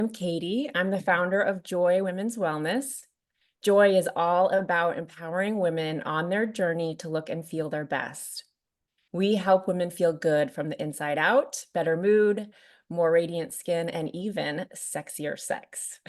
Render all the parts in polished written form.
I'm Katy. I'm the founder of Joy Women's Wellness. Joy is all about empowering women on their journey to look and feel their best. We help women feel good from the inside out, better mood, more radiant skin, and even sexier sex.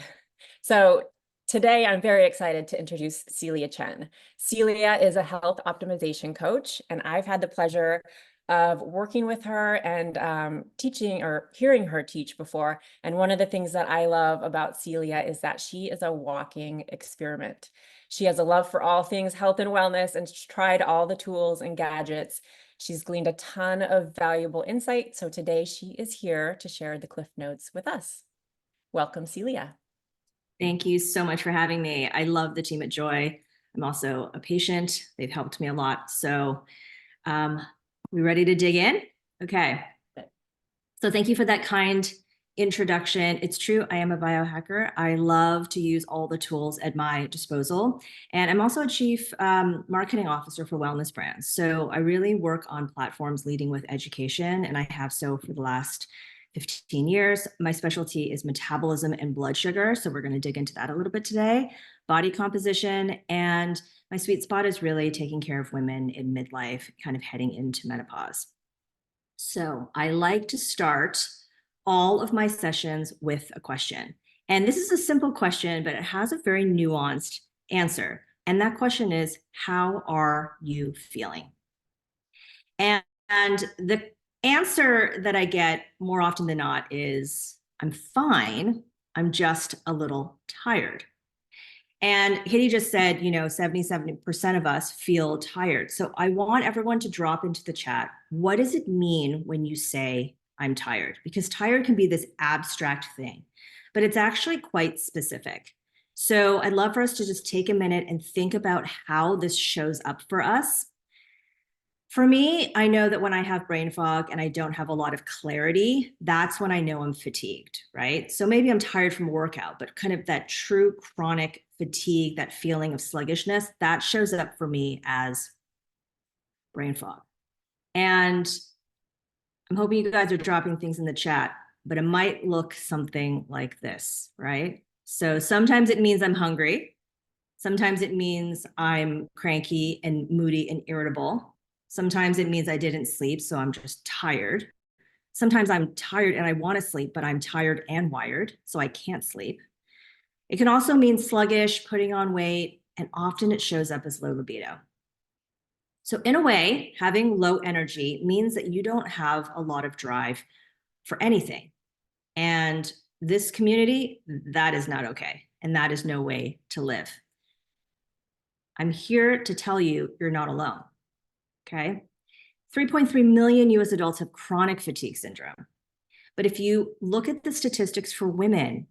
So today I'm very excited to introduce Celia Chen. Celia is a health optimization coach, and I've had the pleasure of working with her and teaching or hearing her teach before. And one of the things that I love about Celia is that she is a walking experiment. She has a love for all things health and wellness and she's tried all the tools and gadgets. She's gleaned a ton of valuable insight. So today she is here to share the Cliff Notes with us. Welcome, Celia. Thank you so much for having me. I love the team at Joy. I'm also a patient. They've helped me a lot. So we ready to dig in? Okay. So thank you for that kind introduction. It's true, I am a biohacker. I love to use all the tools at my disposal. And I'm also a chief marketing officer for wellness brands. So I really work on platforms leading with education, and I have so for the last 15 years. My specialty is metabolism and blood sugar. So we're going to dig into that a little bit today, body composition. And my sweet spot is really taking care of women in midlife, kind of heading into menopause. So I like to start all of my sessions with a question. And this is a simple question, but it has a very nuanced answer. And that question is, how are you feeling? And the answer that I get more often than not is, I'm fine, I'm just a little tired. And Katy just said, 77% of us feel tired. So I want everyone to drop into the chat. What does it mean when you say I'm tired? Because tired can be this abstract thing, but it's actually quite specific. So I'd love for us to just take a minute and think about how this shows up for us. For me, I know that when I have brain fog and I don't have a lot of clarity, that's when I know I'm fatigued, right? So maybe I'm tired from a workout, but kind of that true chronic fatigue, that feeling of sluggishness, that shows up for me as brain fog. And I'm hoping you guys are dropping things in the chat, but it might look something like this, right? So sometimes it means I'm hungry. Sometimes it means I'm cranky and moody and irritable. Sometimes it means I didn't sleep, so I'm just tired. Sometimes I'm tired and I want to sleep, but I'm tired and wired, so I can't sleep. It can also mean sluggish, putting on weight, and often it shows up as low libido. So in a way, having low energy means that you don't have a lot of drive for anything. And this community, that is not okay. And that is no way to live. I'm here to tell you, you're not alone. Okay. 3.3 million US adults have chronic fatigue syndrome. But if you look at the statistics for women,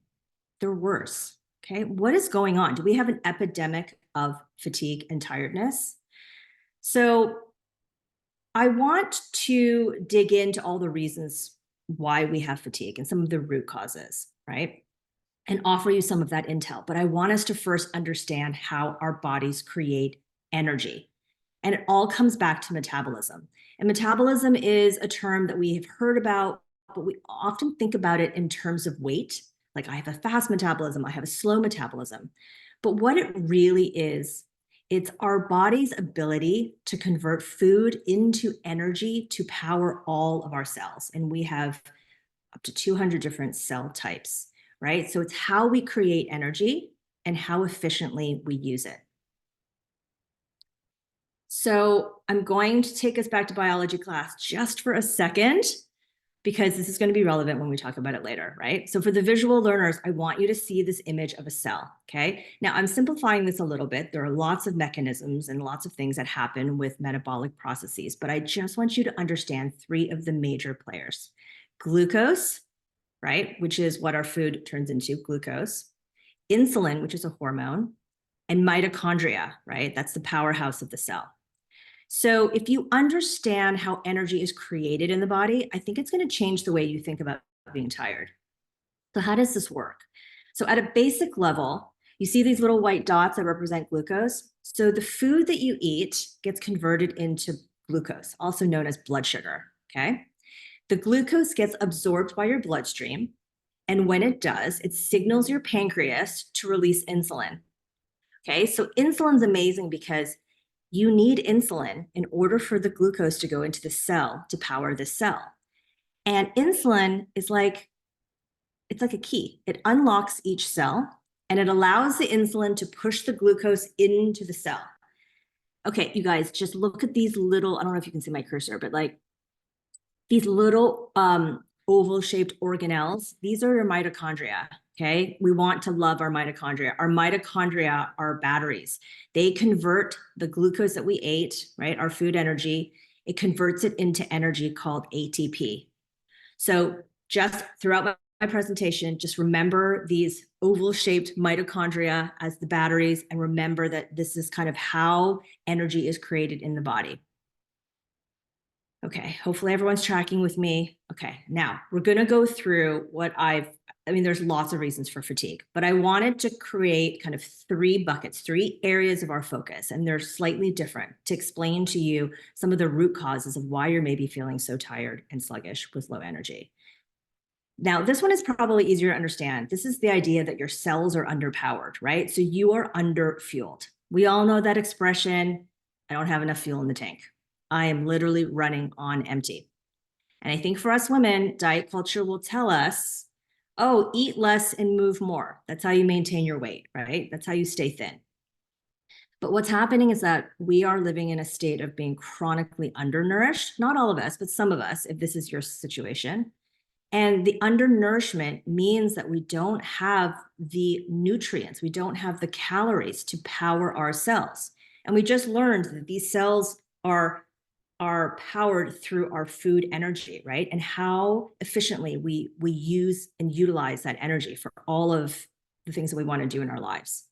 they're worse. Okay. What is going on? Do we have an epidemic of fatigue and tiredness? So I want to dig into all the reasons why we have fatigue and some of the root causes, right? And offer you some of that intel. But I want us to first understand how our bodies create energy. And it all comes back to metabolism. And metabolism is a term that we have heard about, but we often think about it in terms of weight. Like I have a fast metabolism, I have a slow metabolism. But what it really is, it's our body's ability to convert food into energy to power all of our cells. And we have up to 200 different cell types, right? So it's how we create energy and how efficiently we use it. So I'm going to take us back to biology class just for a second, because this is going to be relevant when we talk about it later, right? So for the visual learners, I want you to see this image of a cell, okay? Now I'm simplifying this a little bit. There are lots of mechanisms and lots of things that happen with metabolic processes, but I just want you to understand three of the major players. Glucose, right? Which is what our food turns into, glucose. Insulin, which is a hormone, and mitochondria, right? That's the powerhouse of the cell. So if you understand how energy is created in the body, I think it's going to change the way you think about being tired. So how does this work? So at a basic level, you see these little white dots that represent glucose. So the food that you eat gets converted into glucose, also known as blood sugar, okay? The glucose gets absorbed by your bloodstream, And when it does, it signals your pancreas to release insulin. Okay, so insulin's amazing because you need insulin in order for the glucose to go into the cell to power the cell. And insulin is like, it's like a key. It unlocks each cell and it allows the insulin to push the glucose into the cell. Okay, you guys, just look at these little, I don't know if you can see my cursor, but like these little oval-shaped organelles. These are your mitochondria, okay? We want to love our mitochondria. Our mitochondria are batteries. They convert the glucose that we ate, right, our food energy, it converts it into energy called ATP. So just throughout my presentation, just remember these oval-shaped mitochondria as the batteries, and remember that this is kind of how energy is created in the body. Okay, hopefully everyone's tracking with me. Okay, now we're gonna go through what I mean, there's lots of reasons for fatigue, but I wanted to create kind of 3 buckets, 3 areas of our focus, and they're slightly different to explain to you some of the root causes of why you're maybe feeling so tired and sluggish with low energy. Now, this one is probably easier to understand. This is the idea that your cells are underpowered, right? So you are underfueled. We all know that expression, I don't have enough fuel in the tank. I am literally running on empty. And I think for us women, diet culture will tell us, oh, eat less and move more. That's how you maintain your weight, right? That's how you stay thin. But what's happening is that we are living in a state of being chronically undernourished. Not all of us, but some of us, if this is your situation. And the undernourishment means that we don't have the nutrients, we don't have the calories to power our cells. And we just learned that these cells are powered through our food energy, right? And how efficiently we use and utilize that energy for all of the things that we want to do in our lives.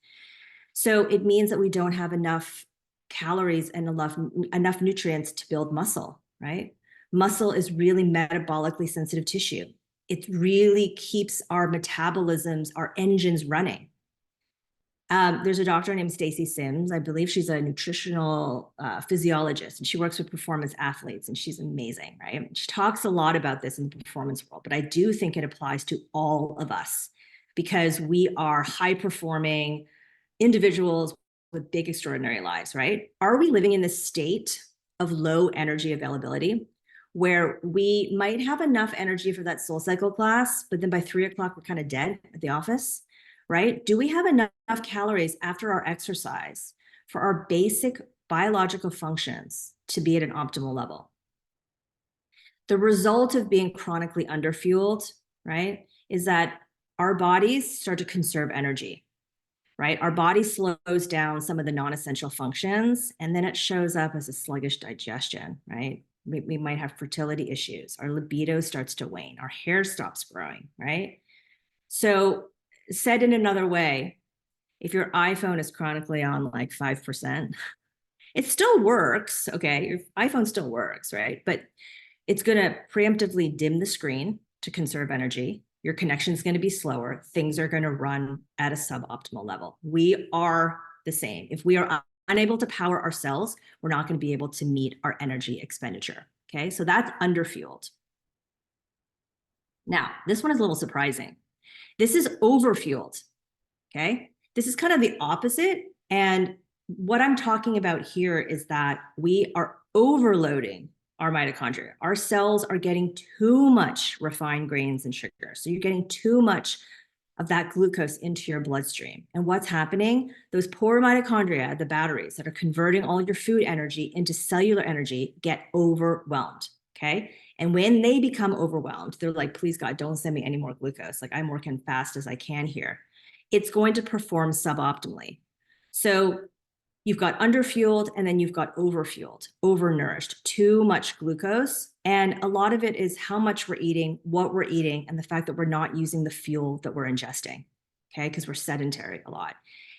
So it means that we don't have enough calories and enough nutrients to build muscle, right? Muscle is really metabolically sensitive tissue. It really keeps our metabolisms, our engines running. There's a doctor named Stacy Sims. I believe she's a nutritional physiologist, and she works with performance athletes, and she's amazing, right? She talks a lot about this in the performance world, but I do think it applies to all of us because we are high-performing individuals with big, extraordinary lives, right? Are we living in this state of low energy availability where we might have enough energy for that soul cycle class, but then by 3 o'clock, we're kind of dead at the office? Right? Do we have enough calories after our exercise for our basic biological functions to be at an optimal level? The result of being chronically underfueled, right, is that our bodies start to conserve energy, right? Our body slows down some of the non-essential functions, and then it shows up as a sluggish digestion, right? We might have fertility issues. Our libido starts to wane. Our hair stops growing, right? So said in another way, if your iPhone is chronically on like 5%, it still works, okay? Your iPhone still works, right? But it's gonna preemptively dim the screen to conserve energy. Your connection is gonna be slower. Things are gonna run at a suboptimal level. We are the same. If we are unable to power ourselves, we're not gonna be able to meet our energy expenditure, okay? So that's underfueled. Now, this one is a little surprising. This is overfueled, okay? This is kind of the opposite. And what I'm talking about here is that we are overloading our mitochondria. Our cells are getting too much refined grains and sugar. So you're getting too much of that glucose into your bloodstream. And what's happening? Those poor mitochondria, the batteries that are converting all your food energy into cellular energy, get overwhelmed, okay? And when they become overwhelmed, they're like, please God, don't send me any more glucose. Like I'm working fast as I can here. It's going to perform suboptimally. So you've got underfueled and then you've got overfueled, overnourished, too much glucose. And a lot of it is how much we're eating, what we're eating, and the fact that we're not using the fuel that we're ingesting, okay? Because we're sedentary a lot.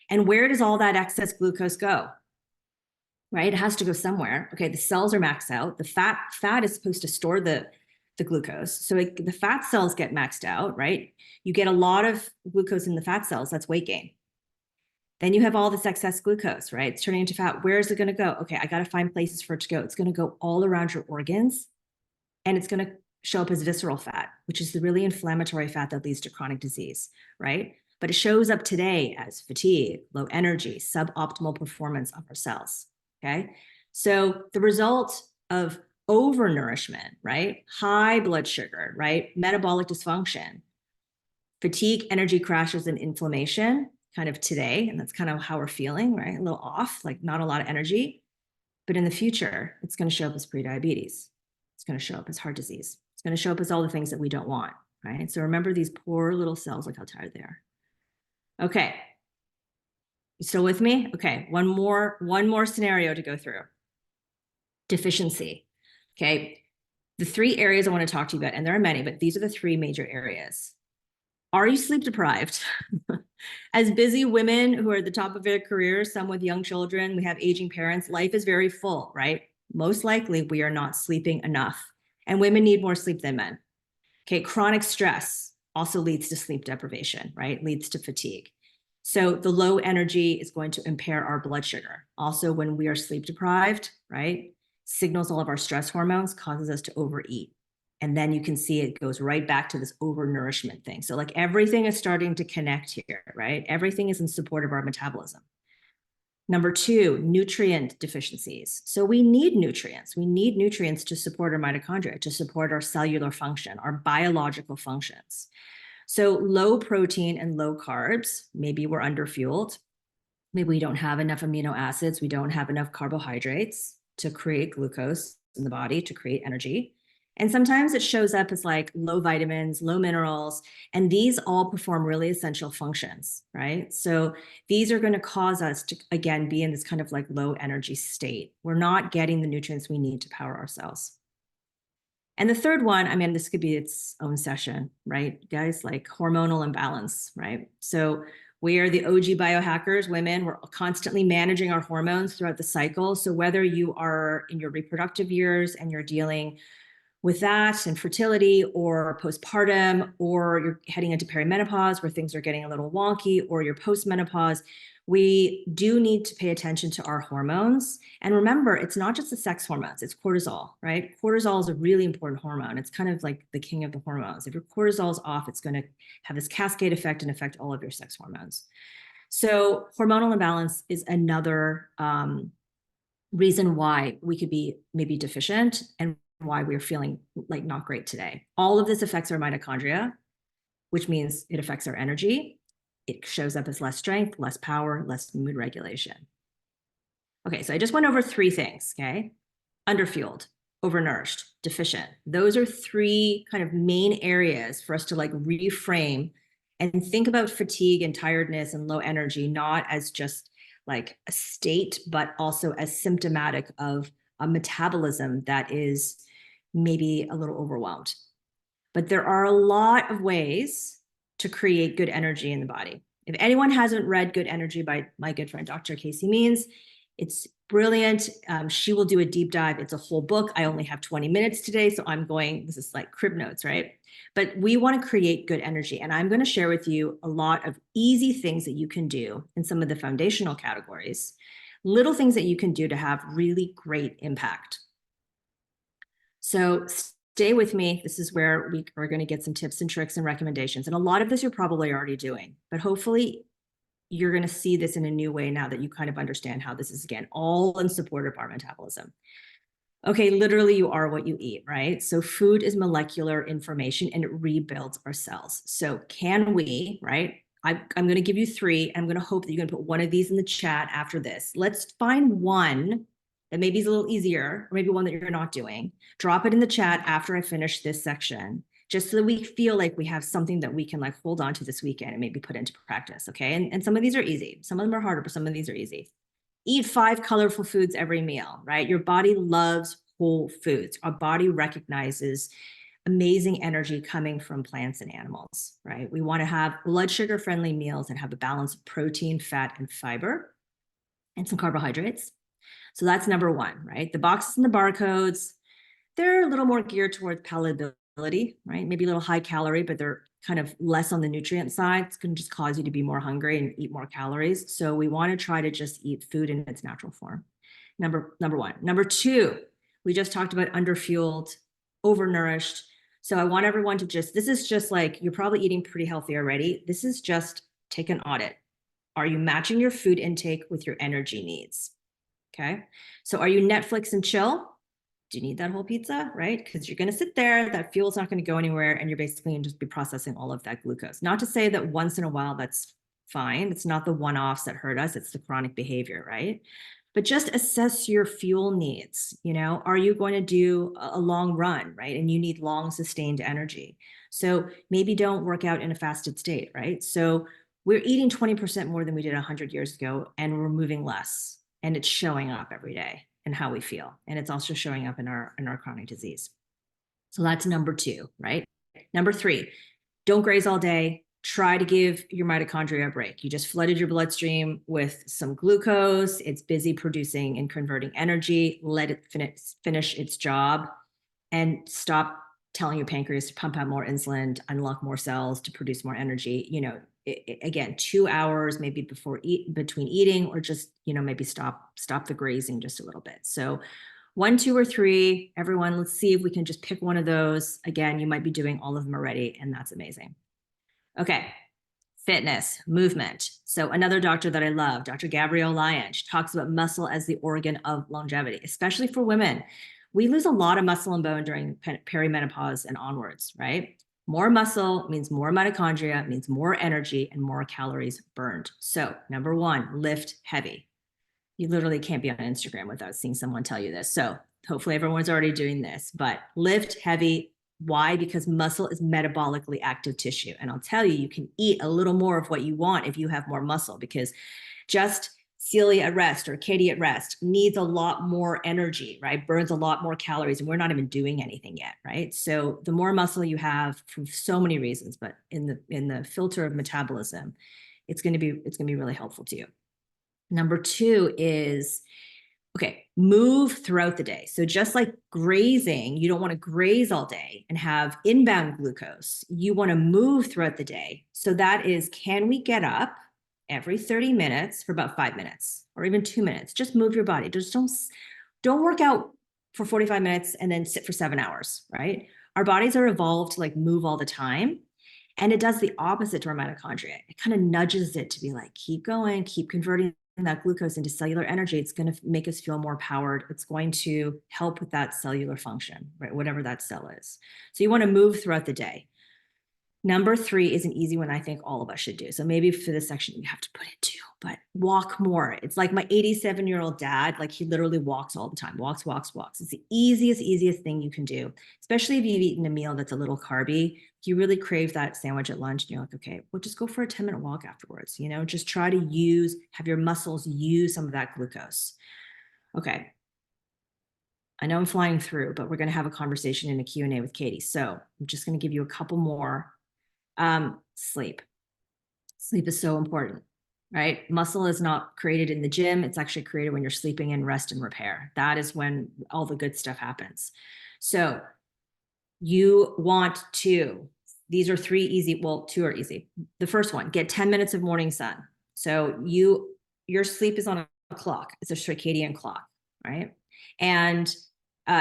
And where does all that excess glucose go? Right? It has to go somewhere. Okay, the cells are maxed out. The fat is supposed to store the glucose. So the fat cells get maxed out, right? You get a lot of glucose in the fat cells. That's weight gain. Then you have all this excess glucose, right? It's turning into fat. Where is it going to go? Okay, I got to find places for it to go. It's going to go all around your organs, and it's going to show up as visceral fat, which is the really inflammatory fat that leads to chronic disease, right? But it shows up today as fatigue, low energy, suboptimal performance of our cells, okay? So the result of overnourishment, right? High blood sugar, right? Metabolic dysfunction, fatigue, energy crashes, and inflammation kind of today. And that's kind of how we're feeling, right? A little off, like not a lot of energy. But in the future, it's going to show up as prediabetes. It's going to show up as heart disease. It's going to show up as all the things that we don't want, right? So remember these poor little cells, look how tired they are. Okay. You still with me? Okay. One more scenario to go through. Deficiency. Okay. The three areas I want to talk to you about, and there are many, but these are the three major areas. Are you sleep deprived? As busy women who are at the top of their careers, some with young children, we have aging parents, life is very full, right? Most likely we are not sleeping enough, and women need more sleep than men. Okay, chronic stress also leads to sleep deprivation, right? Leads to fatigue. So the low energy is going to impair our blood sugar. Also, when we are sleep deprived, right, signals all of our stress hormones, causes us to overeat. And then you can see it goes right back to this overnourishment thing. So like everything is starting to connect here, right? Everything is in support of our metabolism. Number two, nutrient deficiencies. So we need nutrients. We need nutrients to support our mitochondria, to support our cellular function, our biological functions. So low protein and low carbs, maybe we're underfueled. Maybe we don't have enough amino acids. We don't have enough carbohydrates to create glucose in the body, to create energy. And sometimes it shows up as like low vitamins, low minerals, and these all perform really essential functions, right? So these are going to cause us to, again, be in this kind of like low energy state. We're not getting the nutrients we need to power our cells. And the third one, I mean, this could be its own session, right, guys? Like hormonal imbalance, right? So we are the OG biohackers, women. We're constantly managing our hormones throughout the cycle. So whether you are in your reproductive years and you're dealing with that and fertility, or postpartum, or you're heading into perimenopause where things are getting a little wonky, or you're postmenopause, we do need to pay attention to our hormones. And remember, it's not just the sex hormones, it's cortisol, right? Cortisol is a really important hormone. It's kind of like the king of the hormones. If your cortisol is off, it's going to have this cascade effect and affect all of your sex hormones. So hormonal imbalance is another reason why we could be maybe deficient and why we're feeling like not great today. All of this affects our mitochondria, which means it affects our energy. It shows up as less strength, less power, less mood regulation. Okay, so I just went over three things, okay? Underfueled, overnourished, deficient. Those are three kind of main areas for us to like reframe and think about fatigue and tiredness and low energy, not as just like a state, but also as symptomatic of a metabolism that is maybe a little overwhelmed. But there are a lot of ways to create good energy in the body. If anyone hasn't read Good Energy by my good friend, Dr. Casey Means, it's brilliant. She will do a deep dive. It's a whole book. I only have 20 minutes today, so this is like crib notes, right? But we want to create good energy. And I'm going to share with you a lot of easy things that you can do in some of the foundational categories, little things that you can do to have really great impact. So stay with me. This is where we are going to get some tips and tricks and recommendations. And a lot of this you're probably already doing, but hopefully you're going to see this in a new way now that you kind of understand how this is, again, all in support of our metabolism. Okay, literally you are what you eat, right? So food is molecular information and it rebuilds our cells. So can we, right? I'm going to give you three. I'm going to hope that you're going to put one of these in the chat after this. Let's find one that maybe is a little easier, or maybe one that you're not doing. Drop it in the chat after I finish this section, just so that we feel like we have something that we can like hold on to this weekend and maybe put into practice, okay? And some of these are easy. Some of them are harder, but some of these are easy. Eat 5 colorful foods every meal, right? Your body loves whole foods. Our body recognizes amazing energy coming from plants and animals, right? We want to have blood sugar friendly meals that have a balance of protein, fat, and fiber, and some carbohydrates. So that's number one, right? The boxes and the barcodes, they're a little more geared towards palatability, right? Maybe a little high calorie, but they're kind of less on the nutrient side. It's going to just cause you to be more hungry and eat more calories. So we want to try to just eat food in its natural form. Number one. Number two, we just talked about underfueled, overnourished. So I want everyone to this is just like, you're probably eating pretty healthy already. This is just take an audit. Are you matching your food intake with your energy needs? Okay. So are you Netflix and chill? Do you need that whole pizza, right? Because you're going to sit there, that fuel's not going to go anywhere, and you're basically going to just be processing all of that glucose. Not to say that once in a while that's fine. It's not the one-offs that hurt us. It's the chronic behavior, right? But just assess your fuel needs. Are you going to do a long run, right? And you need long sustained energy. So maybe don't work out in a fasted state, right? So we're eating 20% more than we did 100 years ago, and we're moving less. And it's showing up every day in how we feel. And it's also showing up in our chronic disease. So that's number 2, right? Number 3, don't graze all day. Try to give your mitochondria a break. You just flooded your bloodstream with some glucose. It's busy producing and converting energy. Let it finish its job, and stop telling your pancreas to pump out more insulin, to unlock more cells, to produce more energy. Again, 2 hours maybe between eating, or just maybe stop the grazing just a little bit. So 1, 2, or 3, everyone, let's see if we can just pick one of those. Again, you might be doing all of them already, and that's amazing. Okay, fitness, movement. So another doctor that I love, Dr. Gabrielle Lyon, she talks about muscle as the organ of longevity, especially for women. We lose a lot of muscle and bone during perimenopause and onwards, right? More muscle means more mitochondria, means more energy and more calories burned. So number 1, lift heavy. You literally can't be on Instagram without seeing someone tell you this. So hopefully everyone's already doing this, but lift heavy. Why? Because muscle is metabolically active tissue. And I'll tell you, you can eat a little more of what you want if you have more muscle, because just Celia at rest or Katy at rest needs a lot more energy, right? Burns a lot more calories, and we're not even doing anything yet, right? So the more muscle you have, for so many reasons, but in the filter of metabolism, it's going to be really helpful to you. Number 2 is, okay, move throughout the day. So just like grazing, you don't want to graze all day and have inbound glucose. You want to move throughout the day. So that is, can we get up every 30 minutes for about 5 minutes or even 2 minutes? Just move your body. Just don't work out for 45 minutes and then sit for 7 hours, right? Our bodies are evolved to like move all the time. And it does the opposite to our mitochondria. It kind of nudges it to be like, keep going, keep converting that glucose into cellular energy. It's going to make us feel more powered. It's going to help with that cellular function, right? Whatever that cell is. So you want to move throughout the day. Number 3 is an easy one I think all of us should do. So maybe for this section, you have to put it 2, but walk more. It's like my 87-year-old dad, like he literally walks all the time, walks. It's the easiest thing you can do, especially if you've eaten a meal that's a little carby. You really crave that sandwich at lunch and you're like, okay, well, just go for a 10-minute walk afterwards. Just try to have your muscles use some of that glucose. Okay. I know I'm flying through, but we're going to have a conversation in a Q&A with Katy. So I'm just going to give you a couple more. Sleep. Sleep is so important, right? Muscle is not created in the gym. It's actually created when you're sleeping in rest and repair. That is when all the good stuff happens. So you want to, these are 3 easy, well, 2 are easy. The first one, get 10 minutes of morning sun. So your sleep is on a clock. It's a circadian clock, right? And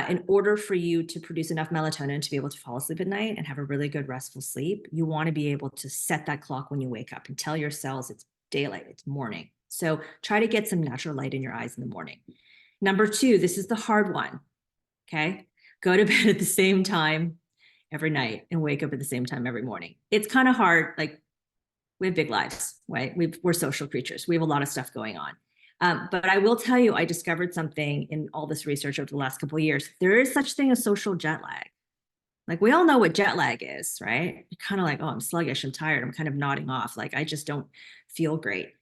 in order for you to produce enough melatonin to be able to fall asleep at night and have a really good restful sleep, you want to be able to set that clock when you wake up and tell your cells it's daylight, it's morning. So try to get some natural light in your eyes in the morning. Number 2, this is the hard one. Okay. Go to bed at the same time every night and wake up at the same time every morning. It's kind of hard. Like, we have big lives, right? We're social creatures. We have a lot of stuff going on. But I will tell you, I discovered something in all this research over the last couple of years. There is such thing as social jet lag. Like, we all know what jet lag is, right? You're kind of like, oh, I'm sluggish, I'm tired, I'm kind of nodding off. Like, I just don't feel great.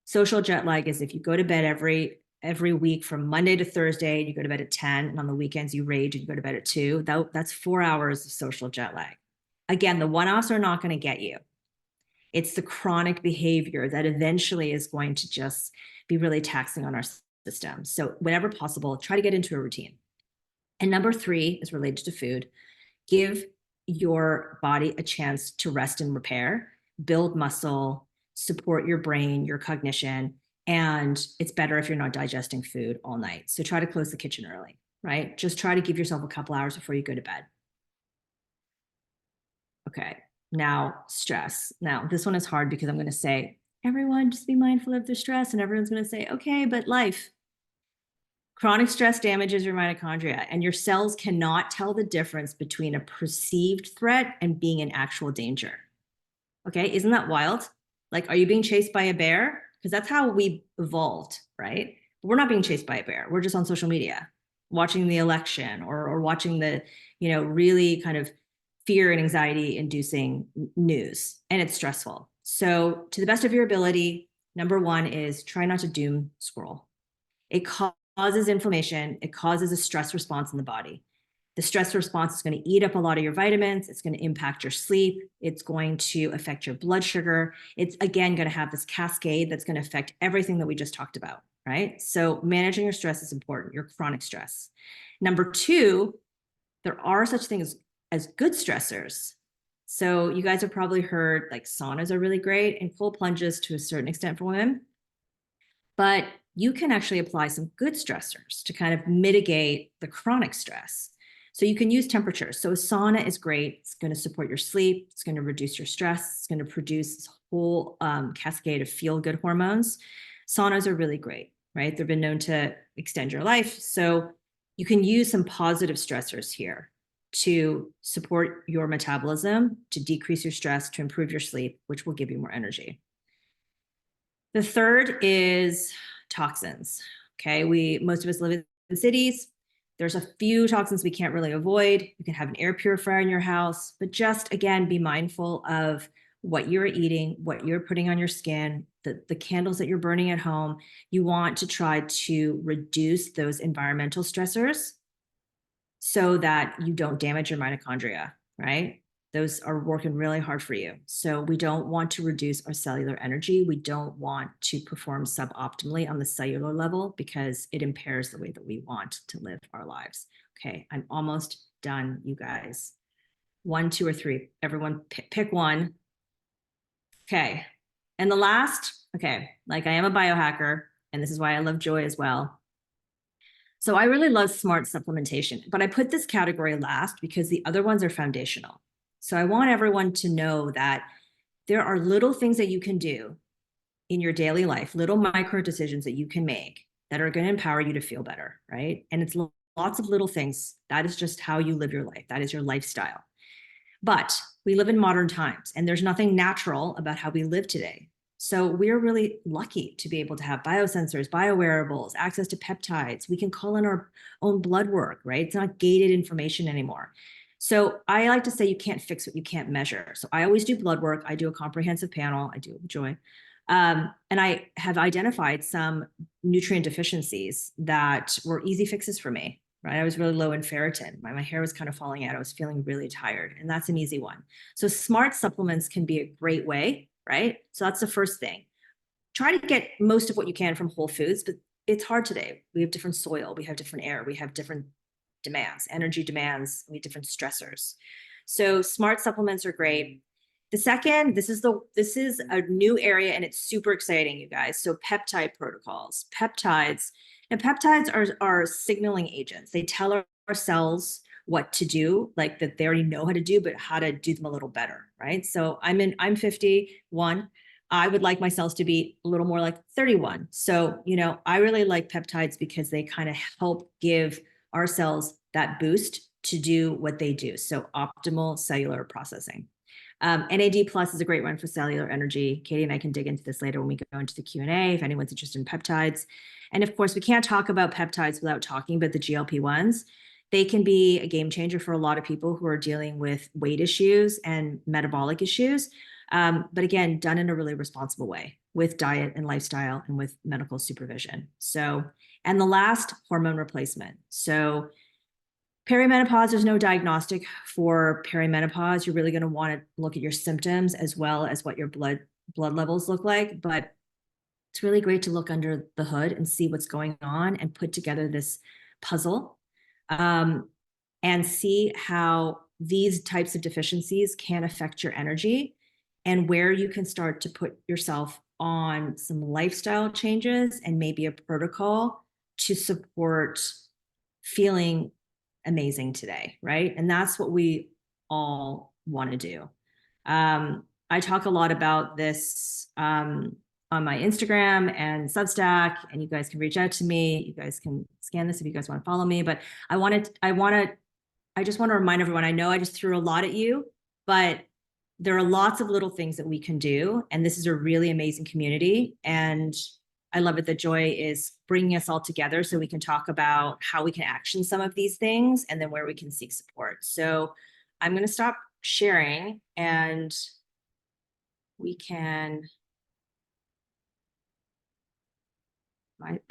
Social jet lag is if you go to bed every week from Monday to Thursday, you go to bed at 10, and on the weekends you rage and you go to bed at 2. That's 4 hours of social jet lag. Again, the one-offs are not going to get you. It's the chronic behavior that eventually is going to just be really taxing on our system. So whenever possible, try to get into a routine. And number 3 is related to food. Give your body a chance to rest and repair, build muscle, support your brain, your cognition. And it's better if you're not digesting food all night. So try to close the kitchen early, right? Just try to give yourself a couple hours before you go to bed. Okay, now stress. Now, this one is hard because I'm going to say, everyone just be mindful of the stress. And everyone's going to say, okay, but life. Chronic stress damages your mitochondria, and your cells cannot tell the difference between a perceived threat and being in actual danger. Okay, isn't that wild? Like, are you being chased by a bear? Because that's how we evolved, right? But we're not being chased by a bear. We're just on social media, watching the election or watching the, really kind of fear and anxiety inducing news, and it's stressful. So, to the best of your ability, number one is try not to doom scroll. It causes inflammation. It causes a stress response in the body. The stress response is going to eat up a lot of your vitamins. It's going to impact your sleep. It's going to affect your blood sugar. It's, again, going to have this cascade that's going to affect everything that we just talked about, right? So managing your stress is important, your chronic stress. Number two, there are such things as good stressors. So you guys have probably heard like saunas are really great and cold plunges to a certain extent for women. But you can actually apply some good stressors to kind of mitigate the chronic stress. So you can use temperatures. So a sauna is great. It's going to support your sleep. It's going to reduce your stress. It's going to produce this whole cascade of feel-good hormones. Saunas are really great, right? They've been known to extend your life. So you can use some positive stressors here to support your metabolism, to decrease your stress, to improve your sleep, which will give you more energy. The third is toxins. Okay, most of us live in cities. There's a few toxins we can't really avoid. You can have an air purifier in your house, but just, again, be mindful of what you're eating, what you're putting on your skin, the candles that you're burning at home. You want to try to reduce those environmental stressors so that you don't damage your mitochondria, right? Those are working really hard for you. So we don't want to reduce our cellular energy. We don't want to perform suboptimally on the cellular level because it impairs the way that we want to live our lives. Okay, I'm almost done, you guys. 1, 2, or 3. Everyone pick one. Okay, and the last, okay, like I am a biohacker, and this is why I love joy as well. So I really love smart supplementation, but I put this category last because the other ones are foundational. So I want everyone to know that there are little things that you can do in your daily life, little micro decisions that you can make that are going to empower you to feel better, right? And it's lots of little things. That is just how you live your life. That is your lifestyle. But we live in modern times, and there's nothing natural about how we live today. So we're really lucky to be able to have biosensors, biowearables, access to peptides. We can call in our own blood work, right? It's not gated information anymore. So I like to say you can't fix what you can't measure. So I always do blood work. I do a comprehensive panel. I do it with joy. And I have identified some nutrient deficiencies that were easy fixes for me, right? I was really low in ferritin. My hair was kind of falling out. I was feeling really tired, and that's an easy one. So smart supplements can be a great way, right? So that's the first thing. Try to get most of what you can from whole foods, but it's hard today. We have different soil, we have different air, we have different demands, energy demands, we have different stressors. So smart supplements are great. The second, this is a new area, and it's super exciting, you guys. So peptide protocols. Peptides are signaling agents. They tell our cells what to do, like that they already know how to do, but how to do them a little better, right? So I'm 51. I would like my cells to be a little more like 31. So, I really like peptides because they kind of help give our cells that boost to do what they do. So optimal cellular processing. NAD plus is a great one for cellular energy. Katy and I can dig into this later when we go into the Q&A if anyone's interested in peptides. And of course, we can't talk about peptides without talking about the GLP-1s. They can be a game changer for a lot of people who are dealing with weight issues and metabolic issues. But again, done in a really responsible way with diet and lifestyle and with medical supervision. So, and the last, hormone replacement. So perimenopause, there's no diagnostic for perimenopause. You're really going to want to look at your symptoms as well as what your blood levels look like. But it's really great to look under the hood and see what's going on and put together this puzzle and see how these types of deficiencies can affect your energy and where you can start to put yourself on some lifestyle changes and maybe a protocol to support feeling amazing today, right? And that's what we all want to do. I talk a lot about this on my Instagram and Substack, and you guys can reach out to me. You guys can scan this if you guys want to follow me. But I just want to remind everyone, I know I just threw a lot at you, but there are lots of little things that we can do. And this is a really amazing community. And I love it that Joy is bringing us all together so we can talk about how we can action some of these things and then where we can seek support. So I'm going to stop sharing and we can.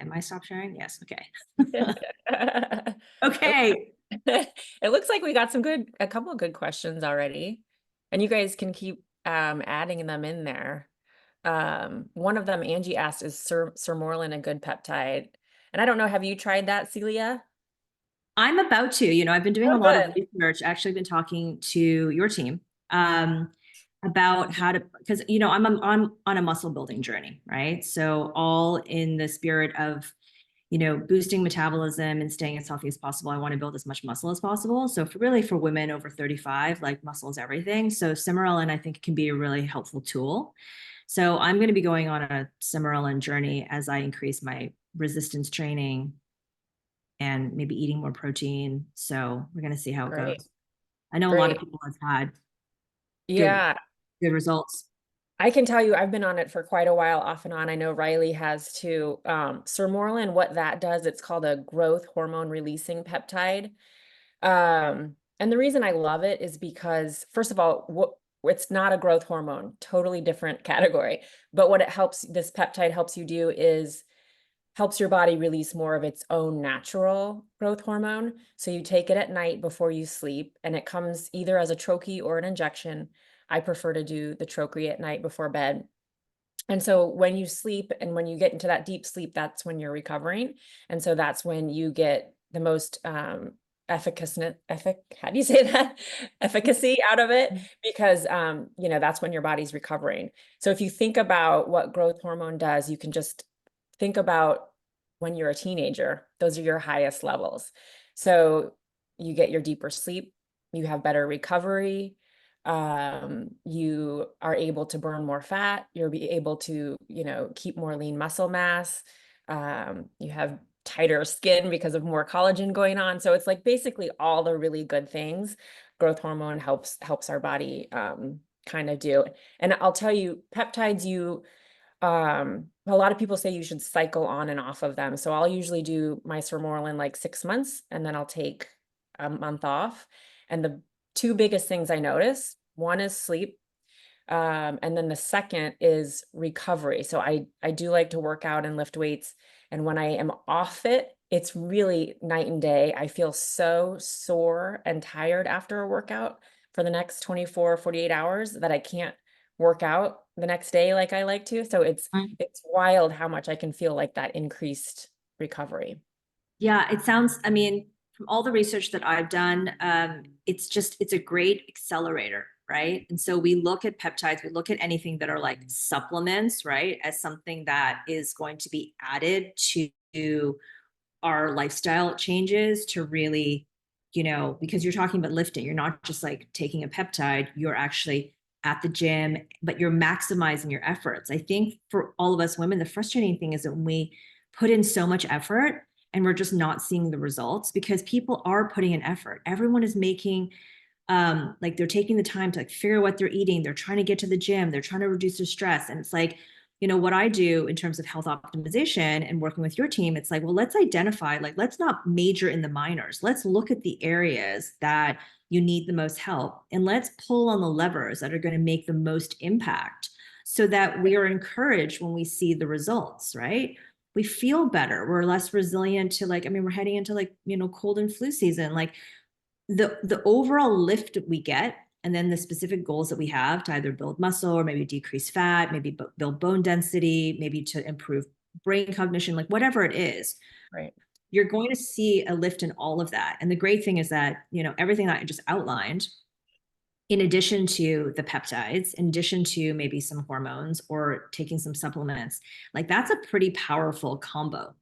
Am I stop sharing? Yes. Okay. Okay. It looks like we got a couple of good questions already, and you guys can keep adding them in there. One of them, Angie asked, is Sermorelin a good peptide? And I don't know, have you tried that, Celia? I'm about to, I've been doing Oh, a lot of good. research, actually been talking to your team about how to, because, I'm on a muscle building journey, right? So all in the spirit of, boosting metabolism and staying as healthy as possible. I want to build as much muscle as possible. So really for women over 35, like muscle is everything. So Cimarelin, I think, can be a really helpful tool. So I'm going to be going on a Cimarelin journey as I increase my resistance training and maybe eating more protein. So we're going to see how it Great. goes. I know a lot of Great. people have had good, Yeah, good results. I can tell you I've been on it for quite a while, off and on. I know Riley has too. Sermorelin, what that does, it's called a growth hormone releasing peptide. And the reason I love it is because, first of all, it's not a growth hormone, totally different category. But what this peptide helps you do is helps your body release more of its own natural growth hormone. So you take it at night before you sleep, and it comes either as a troche or an injection. I prefer to do the troche at night before bed. And so when you sleep and when you get into that deep sleep, that's when you're recovering. And so that's when you get the most how do you say that? Efficacy out of it, because that's when your body's recovering. So if you think about what growth hormone does, you can just think about when you're a teenager, those are your highest levels. So you get your deeper sleep, you have better recovery, you are able to burn more fat, you'll be able to, keep more lean muscle mass, you have tighter skin because of more collagen going on. So it's like basically all the really good things growth hormone helps our body kind of do. And I'll tell you, peptides, a lot of people say you should cycle on and off of them. So I'll usually do my Sermorelin like 6 months, and then I'll take a month off. And the two biggest things I notice, one is sleep. And then the second is recovery. So I do like to work out and lift weights. And when I am off it, it's really night and day. I feel so sore and tired after a workout for the next 24, 48 hours that I can't work out the next day like I like to. So it's wild how much I can feel like that increased recovery. Yeah, it sounds, I mean, from all the research that I've done, it's a great accelerator, right? And so we look at peptides, we look at anything that are like supplements, right? As something that is going to be added to our lifestyle changes to really, because you're talking about lifting, you're not just like taking a peptide, you're actually at the gym, but you're maximizing your efforts. I think for all of us women, the frustrating thing is that when we put in so much effort and we're just not seeing the results because people are putting in effort. Everyone is making like they're taking the time to like figure out what they're eating. They're trying to get to the gym. They're trying to reduce their stress. And it's like, what I do in terms of health optimization and working with your team, it's like, well, let's identify, like, let's not major in the minors. Let's look at the areas that you need the most help and let's pull on the levers that are going to make the most impact so that we are encouraged when we see the results, right? We feel better. We're less resilient to we're heading into cold and flu season. Like the overall lift we get and then the specific goals that we have to either build muscle or maybe decrease fat, maybe build bone density, maybe to improve brain cognition, like whatever it is, Right. you're going to see a lift in all of that. And the great thing is that, everything that I just outlined, in addition to the peptides, in addition to maybe some hormones or taking some supplements, like that's a pretty powerful combo.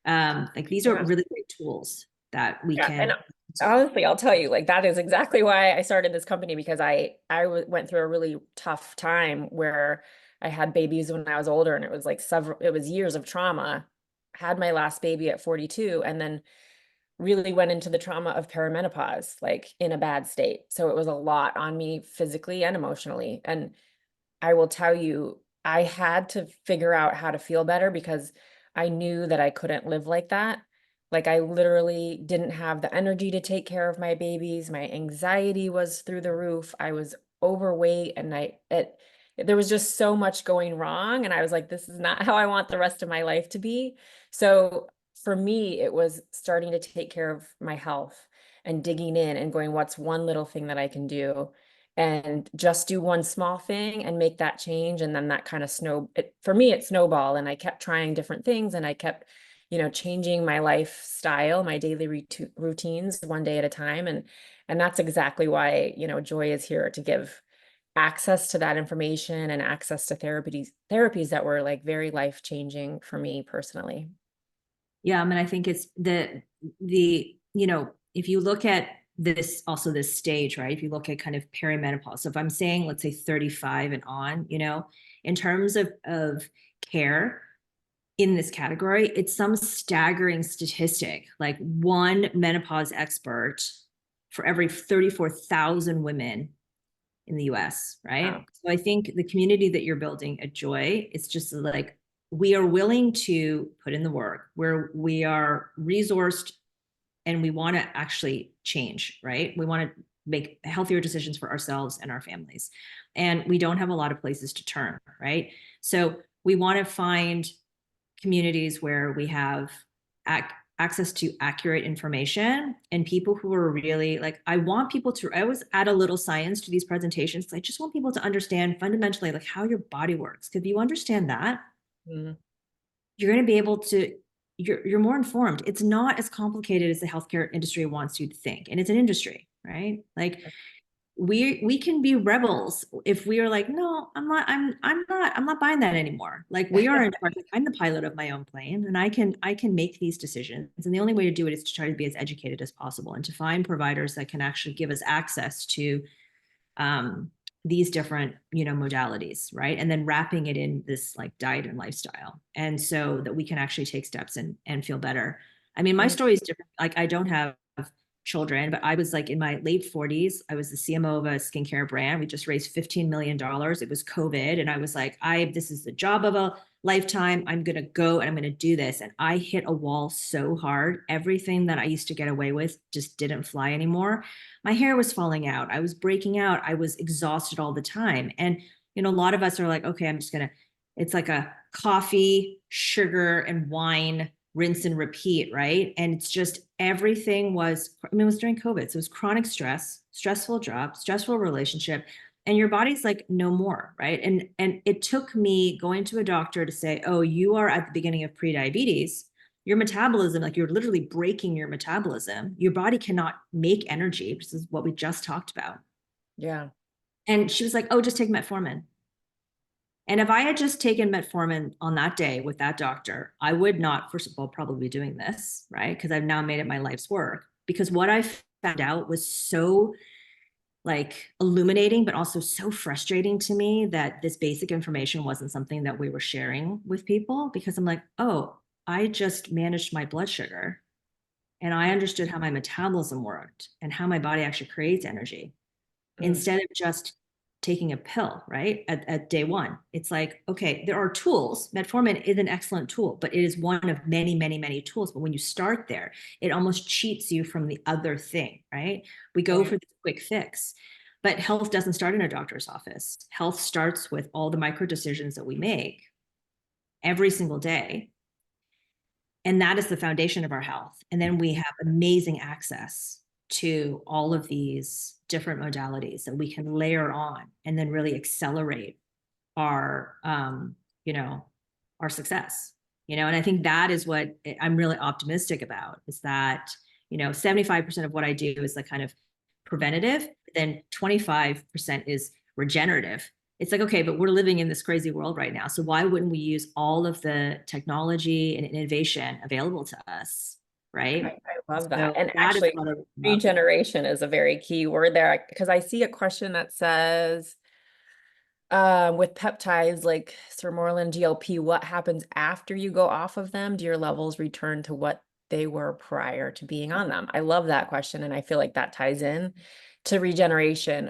Like these are Yeah. really great tools that we Yeah. can And Honestly, I'll tell you, like that is exactly why I started this company, because went through a really tough time where I had babies when I was older, and it was like it was years of trauma. Had my last baby at 42, and then really went into the trauma of perimenopause, like in a bad state. So it was a lot on me physically and emotionally. And I will tell you, I had to figure out how to feel better because I knew that I couldn't live like that. Like I literally didn't have the energy to take care of my babies. My anxiety was through the roof. I was overweight, and there was just so much going wrong. And I was like, this is not how I want the rest of my life to be. So for me, it was starting to take care of my health and digging in and going, what's one little thing that I can do? And just do one small thing and make that change. And then that kind of for me, it snowballed, and I kept trying different things, and I kept, changing my lifestyle, my daily routines one day at a time. And that's exactly why, Joy is here to give access to that information and access to therapies that were like very life changing for me personally. Yeah, I mean, I think it's if you look at this, also this stage, right? If you look at kind of perimenopause, so if I'm saying, let's say 35 and on, in terms of care in this category, it's some staggering statistic, like one menopause expert for every 34,000 women in the US, right? Wow. So I think the community that you're building at Joy, it's just like we are willing to put in the work, where we are resourced and we want to actually change, right? We want to make healthier decisions for ourselves and our families. And we don't have a lot of places to turn, right? So we want to find communities where we have access to accurate information and people who are really like, I always add a little science to these presentations. I just want people to understand fundamentally like how your body works. Because if you understand that, Mm. you're going to be able to, you're more informed. It's not as complicated as the healthcare industry wants you to think. And it's an industry, right? Like we can be rebels if we are like, no, I'm not buying that anymore. Like we are in charge. Like, I'm the pilot of my own plane, and I can make these decisions. And the only way to do it is to try to be as educated as possible and to find providers that can actually give us access to um, these different, modalities, right? And then wrapping it in this like diet and lifestyle, and so that we can actually take steps and feel better. I mean, my Mm. story is different. Like I don't have children, but I was like in my late 40s. I was the CMO of a skincare brand. We just raised $15 million. It was COVID. And I was like, this is the job of a lifetime. I'm going to go and I'm going to do this. And I hit a wall so hard. Everything that I used to get away with just didn't fly anymore. My hair was falling out. I was breaking out. I was exhausted all the time. And, a lot of us are like, okay, it's like a coffee, sugar, and wine rinse and repeat, right? And it's just everything was, I mean, it was during COVID. So it was chronic stress, stressful job, stressful relationship, and your body's like, no more, right? And it took me going to a doctor to say, oh, you are at the beginning of pre-diabetes. Your metabolism, like you're literally breaking your metabolism. Your body cannot make energy. This is what we just talked about. Yeah. And she was like, oh, just take metformin. And if I had just taken metformin on that day with that doctor, I would not, first of all, probably be doing this, right? Because I've now made it my life's work. Because what I found out was so like illuminating, but also so frustrating to me that this basic information wasn't something that we were sharing with people. Because I'm like, oh, I just managed my blood sugar and I understood how my metabolism worked and how my body actually creates energy Mm. instead of just taking a pill, right? At day one. It's like, okay, there are tools. Metformin is an excellent tool, but it is one of many, many, many tools. But when you start there, it almost cheats you from the other thing, right? We go Right. for the quick fix. But health doesn't start in a doctor's office. Health starts with all the micro decisions that we make every single day. And that is the foundation of our health. And then we have amazing access to all of these different modalities that we can layer on and then really accelerate our our success. And I think that is what I'm really optimistic about, is that 75% of what I do is like kind of preventative, then 25% is regenerative. It's like, okay, but we're living in this crazy world right now, so why wouldn't we use all of the technology and innovation available to us right? I love that. So And that is actually, what I love. regeneration is a very key word there because I see a question that says, with peptides like Sermorelin, GLP, what happens after you go off of them? Do your levels return to what they were prior to being on them? I love that question, and I feel like that ties in to regeneration.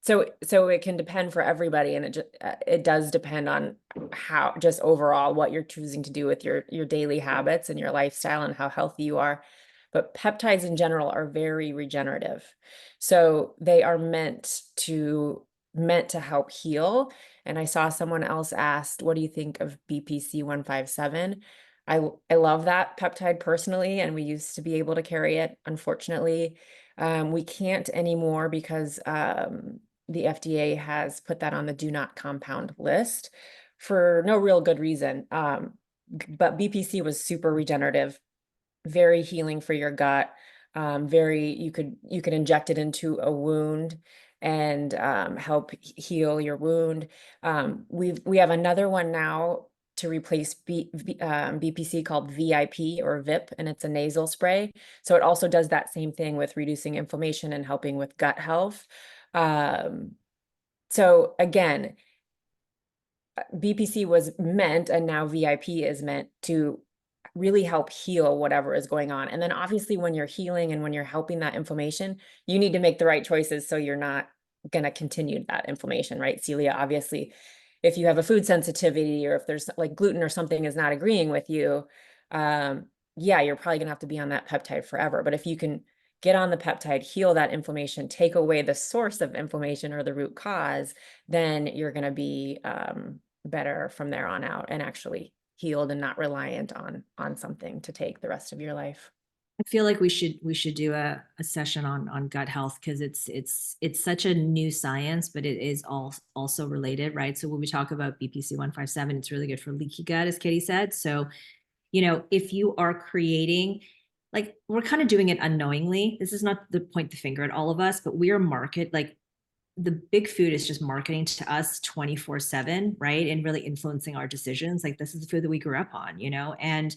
So it can depend for everybody, and it does depend on how just overall what you're choosing to do with your daily habits and your lifestyle and how healthy you are. But peptides in general are very regenerative. So they are meant to help heal. And I saw someone else asked, what do you think of BPC 157? I love that peptide personally, and we used to be able to carry it. Unfortunately, we can't anymore because the FDA has put that on the do not compound list for no real good reason. But BPC was super regenerative, very healing for your gut. Very, you could inject it into a wound and help heal your wound. We have another one now to replace BPC called VIP or VIP, and it's a nasal spray. So it also does that same thing with reducing inflammation and helping with gut health. Um, so again, BPC was meant, and now VIP is meant to really help heal whatever is going on. And then obviously when you're healing and when you're helping that inflammation, you need to make the right choices so you're not going to continue that inflammation, right, Celia? Obviously, if you have a food sensitivity or if there's like gluten or something is not agreeing with you, yeah, you're probably going to have to be on that peptide forever. But if you can get on the peptide, heal that inflammation, take away the source of inflammation or the root cause, then you're going to be better from there on out and actually healed and not reliant on something to take the rest of your life. I feel like we should do a session on gut health because it's such a new science, but it is also related, right? So when we talk about BPC 157, it's really good for leaky gut, as Katie said. So, if you are creating, like, we're kind of doing it unknowingly. This is not to point the finger at all of us, but we are like the big food is just marketing to us 24/7, right? And really influencing our decisions. Like, this is the food that we grew up on, and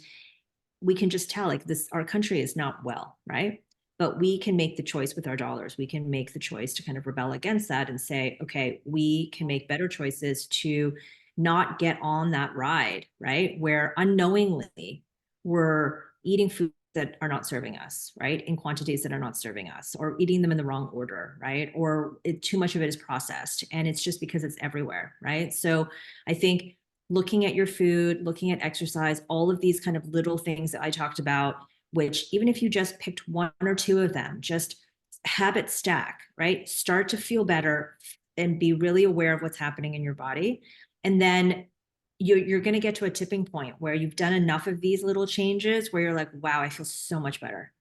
we can just tell, like, this, our country is not well, right? But we can make the choice with our dollars. We can make the choice to kind of rebel against that and say, okay, we can make better choices to not get on that ride, right? Where unknowingly we're eating food that are not serving us, right? In quantities that are not serving us, or eating them in the wrong order, right? Or too much of it is processed, and it's just because it's everywhere, right? So I think looking at your food, looking at exercise, all of these kind of little things that I talked about, which even if you just picked one or two of them, just habit stack, right? Start to feel better and be really aware of what's happening in your body. And then you're going to get to a tipping point where you've done enough of these little changes where you're like, wow, I feel so much better.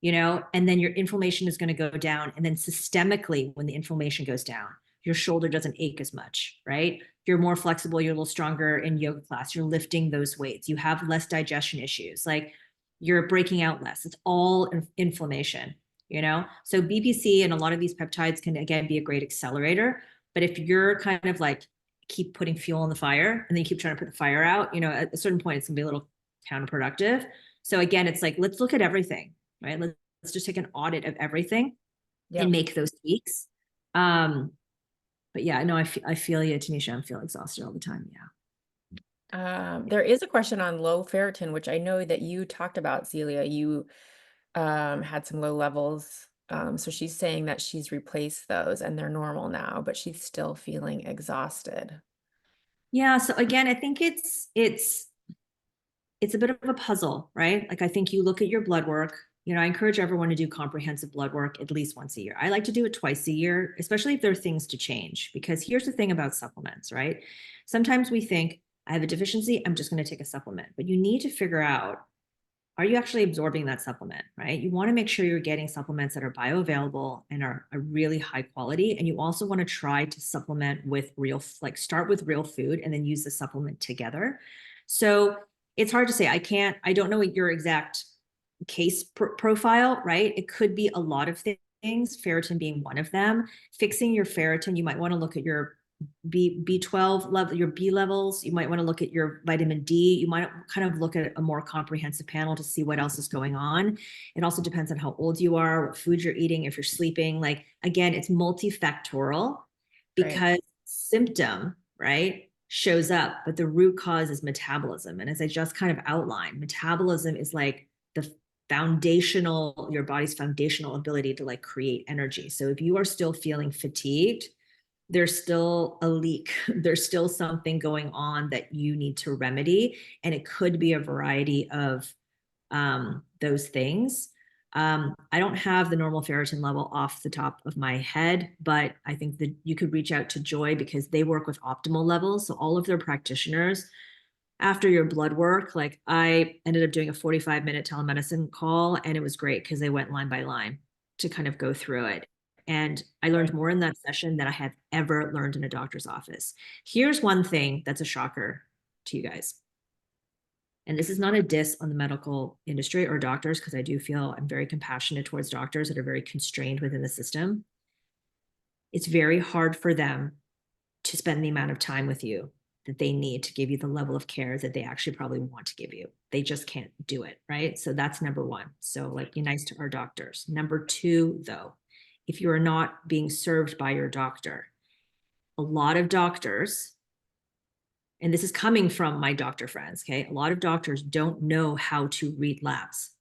And then your inflammation is going to go down. And then systemically, when the inflammation goes down, your shoulder doesn't ache as much, right? You're more flexible, you're a little stronger in yoga class, you're lifting those weights, you have less digestion issues, like you're breaking out less. It's all inflammation. So BPC and a lot of these peptides can, again, be a great accelerator. But if you're kind of like keep putting fuel on the fire and then you keep trying to put the fire out, at a certain point, it's gonna be a little counterproductive. So again, it's like, let's look at everything, right? Let's just take an audit of everything and make those tweaks. But yeah, no, I feel you, Tanisha. I feel exhausted all the time. Yeah. There is a question on low ferritin, which I know that you talked about, Celia. You had some low levels. So she's saying that she's replaced those and they're normal now, but she's still feeling exhausted. Yeah. So again, I think it's a bit of a puzzle, right? Like, I think you look at your blood work. I encourage everyone to do comprehensive blood work at least once a year. I like to do it twice a year, especially if there are things to change, because here's the thing about supplements, right? Sometimes we think, I have a deficiency, I'm just going to take a supplement, but you need to figure out, are you actually absorbing that supplement, right? You want to make sure you're getting supplements that are bioavailable and are really high quality. And you also want to try to supplement with start with real food and then use the supplement together. So it's hard to say. I don't know what your exact case profile, right? It could be a lot of things, ferritin being one of them. Fixing your ferritin, you might want to look at your B12 level, your B levels. You might want to look at your vitamin D. You might kind of look at a more comprehensive panel to see what else is going on. It also depends on how old you are, what food you're eating, if you're sleeping. Like, again, it's multifactorial because symptom, right, shows up, but the root cause is metabolism. And as I just kind of outlined, metabolism is like the foundational, your body's foundational ability to like create energy. So if you are still feeling fatigued, there's still a leak. There's still something going on that you need to remedy. And it could be a variety of those things. I don't have the normal ferritin level off the top of my head, but I think that you could reach out to Joy because they work with optimal levels. So all of their practitioners, after your blood work, like I ended up doing a 45-minute telemedicine call, and it was great because they went line by line to kind of go through it. And I learned more in that session than I have ever learned in a doctor's office. Here's one thing that's a shocker to you guys. And this is not a diss on the medical industry or doctors, because I do feel I'm very compassionate towards doctors that are very constrained within the system. It's very hard for them to spend the amount of time with you that they need to give you the level of care that they actually probably want to give you. They just can't do it, right? So that's number one. So like, be nice to our doctors. Number two, though, if you are not being served by your doctor, a lot of doctors, and this is coming from my doctor friends, okay? A lot of doctors don't know how to read labs.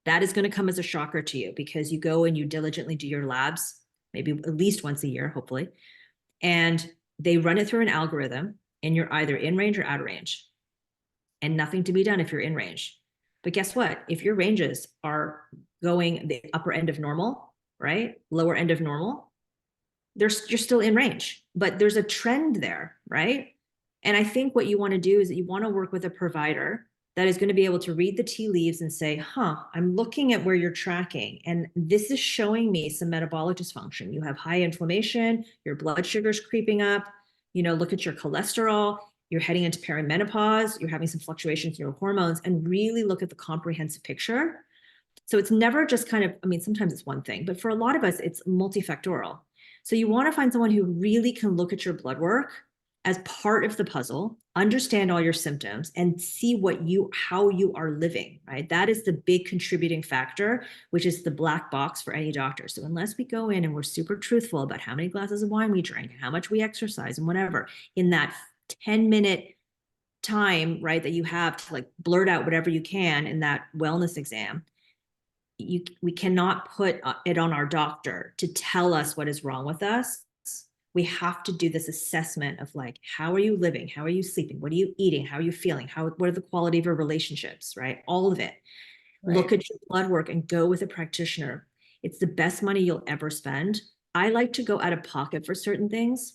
That is going to come as a shocker to you because you go and you diligently do your labs, maybe at least once a year, hopefully, and they run it through an algorithm and you're either in range or out of range, and nothing to be done if you're in range. But guess what? If your ranges are going the upper end of normal, right? Lower end of normal, you're still in range, but there's a trend there, right? And I think what you want to do is that you want to work with a provider that is going to be able to read the tea leaves and say, I'm looking at where you're tracking, and this is showing me some metabolic dysfunction. You have high inflammation, your blood sugar's creeping up, look at your cholesterol, you're heading into perimenopause, you're having some fluctuations in your hormones, and really look at the comprehensive picture. So it's never just kind of, sometimes it's one thing, but for a lot of us, it's multifactorial. So you want to find someone who really can look at your blood work as part of the puzzle, understand all your symptoms, and see how you are living, right? That is the big contributing factor, which is the black box for any doctor. So unless we go in and we're super truthful about how many glasses of wine we drink, how much we exercise, and whatever, in that 10-minute time, right, that you have to like blurt out whatever you can in that wellness exam, we cannot put it on our doctor to tell us what is wrong with us. We have to do this assessment of like, how are you living? How are you sleeping? What are you eating? How are you feeling? What are the quality of your relationships, right? All of it. Right. Look at your blood work and go with a practitioner. It's the best money you'll ever spend. I like to go out of pocket for certain things.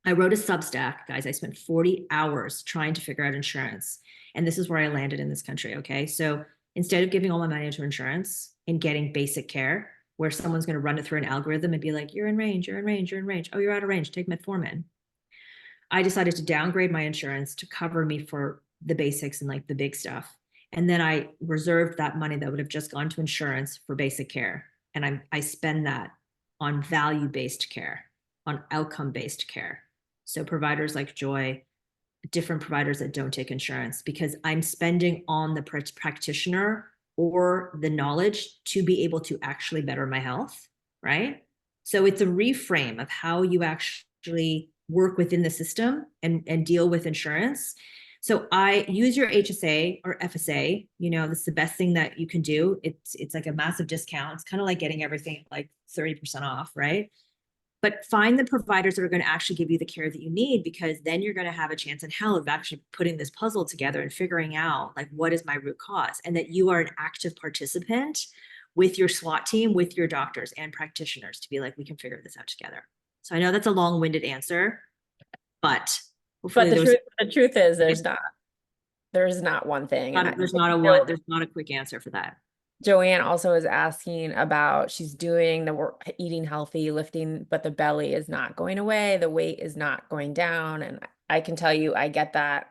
I wrote a Substack, guys. I spent 40 hours trying to figure out insurance. And this is where I landed in this country, okay? So instead of giving all my money to insurance and getting basic care, where someone's going to run it through an algorithm and be like, you're in range, you're in range, you're in range. Oh, you're out of range. Take metformin. I decided to downgrade my insurance to cover me for the basics and like the big stuff. And then I reserved that money that would have just gone to insurance for basic care. And I spend that on value-based care, on outcome-based care. So providers like Joy, different providers that don't take insurance, because I'm spending on the practitioner or the knowledge to be able to actually better my health, right? So it's a reframe of how you actually work within the system and deal with insurance. So I use your HSA or FSA, this is the best thing that you can do. It's like a massive discount. It's kind of like getting everything like 30% off, right? But find the providers that are going to actually give you the care that you need, because then you're going to have a chance in hell of actually putting this puzzle together and figuring out like, what is my root cause, and that you are an active participant with your SWAT team, with your doctors and practitioners to be like, we can figure this out together. So I know that's a long-winded answer, but hopefully the truth is there's not one thing. There's not a quick answer for that. Joanne also is asking about, she's doing the work, eating healthy, lifting, but the belly is not going away. The weight is not going down. And I can tell you, I get that.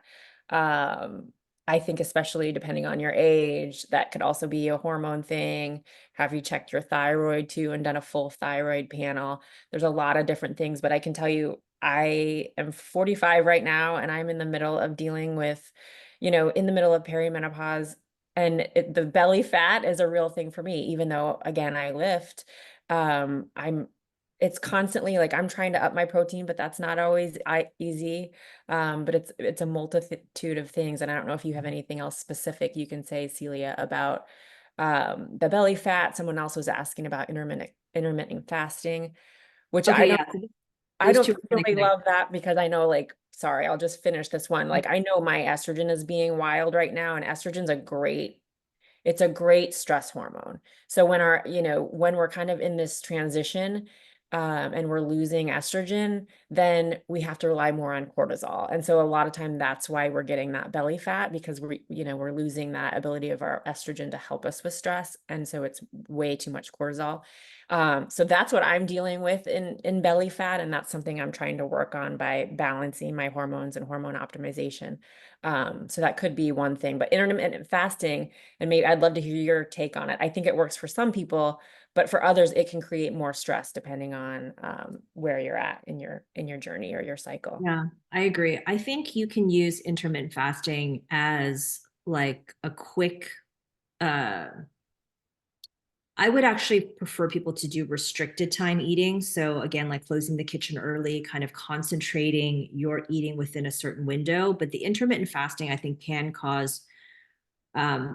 I think especially depending on your age, that could also be a hormone thing. Have you checked your thyroid too and done a full thyroid panel? There's a lot of different things, but I can tell you I am 45 right now, and I'm in the middle of dealing with, in the middle of perimenopause, and the belly fat is a real thing for me, even though, again, I lift. I'm It's constantly like I'm trying to up my protein, but that's not always easy. But it's a multitude of things, and I don't know if you have anything else specific you can say, Celia, about the belly fat. Someone else was asking about intermittent fasting, which Okay, yeah. I Those don't two are kind of really connected. love that, because I know, like, sorry, I'll just finish this one. Like, I know my estrogen is being wild right now, and estrogen's it's a great stress hormone. So when we're kind of in this transition, and we're losing estrogen, then we have to rely more on cortisol. And so a lot of time that's why we're getting that belly fat, because we're losing that ability of our estrogen to help us with stress. And so it's way too much cortisol. So that's what I'm dealing with in belly fat. And that's something I'm trying to work on by balancing my hormones and hormone optimization. So that could be one thing, but intermittent fasting, and maybe I'd love to hear your take on it. I think it works for some people, but for others, it can create more stress depending on where you're at in your journey or your cycle. Yeah, I agree. I think you can use intermittent fasting as like a quick, uh, I would actually prefer people to do restricted time eating. So again, like closing the kitchen early, kind of concentrating your eating within a certain window. But the intermittent fasting, I think, can cause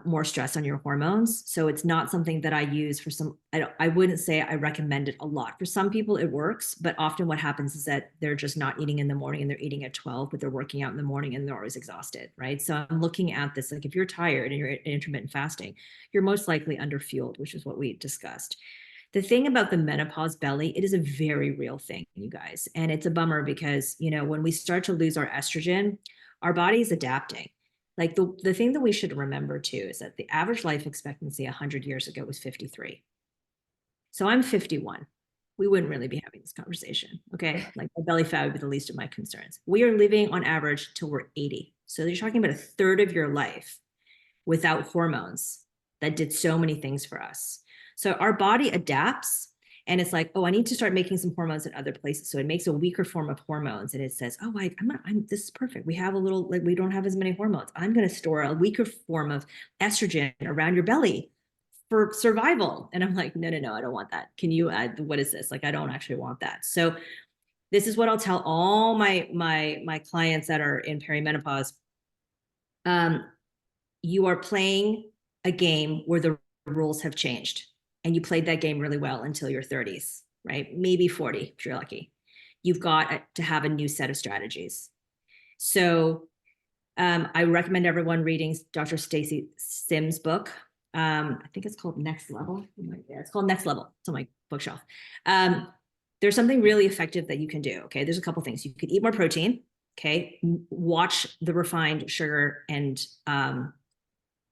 more stress on your hormones. So it's not something that I use for some. I wouldn't say I recommend it a lot. For some people, it works, but often what happens is that they're just not eating in the morning and they're eating at 12, but they're working out in the morning and they're always exhausted, right? So I'm looking at this like if you're tired and you're intermittent fasting, you're most likely underfueled, which is what we discussed. The thing about the menopause belly, it is a very real thing, you guys. And it's a bummer because, when we start to lose our estrogen, our body is adapting. Like the thing that we should remember too is that the average life expectancy 100 years ago was 53. So I'm 51. We wouldn't really be having this conversation. Okay. Like my belly fat would be the least of my concerns. We are living on average till we're 80. So you're talking about a third of your life without hormones that did so many things for us. So our body adapts and it's like, oh, I need to start making some hormones in other places. So it makes a weaker form of hormones and it says, oh, this is perfect. We have a little, like, we don't have as many hormones. I'm going to store a weaker form of estrogen around your belly for survival. And I'm like, no, I don't want that. Can you add, what is this? Like, I don't actually want that. So this is what I'll tell all my clients that are in perimenopause. You are playing a game where the rules have changed and you played that game really well until your 30s, right? Maybe 40 if you're lucky. You've got to have a new set of strategies. So I recommend everyone reading Dr. Stacy Sims' book. I think it's called Next Level. Yeah, it's called Next Level. It's on my bookshelf. There's something really effective that you can do. Okay, there's a couple things. You could eat more protein. Okay, watch the refined sugar and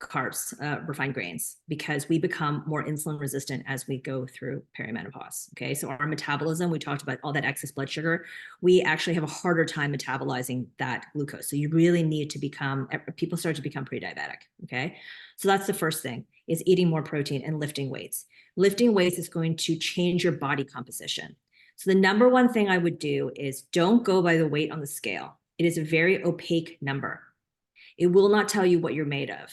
carbs, refined grains, because we become more insulin resistant as we go through perimenopause. Okay, so our metabolism, we talked about all that excess blood sugar, we actually have a harder time metabolizing that glucose. So you really need to people start to become pre-diabetic. Okay, so that's the first thing, is eating more protein and lifting weights. Lifting weights is going to change your body composition. So the number one thing I would do is don't go by the weight on the scale. It is a very opaque number. It will not tell you what you're made of.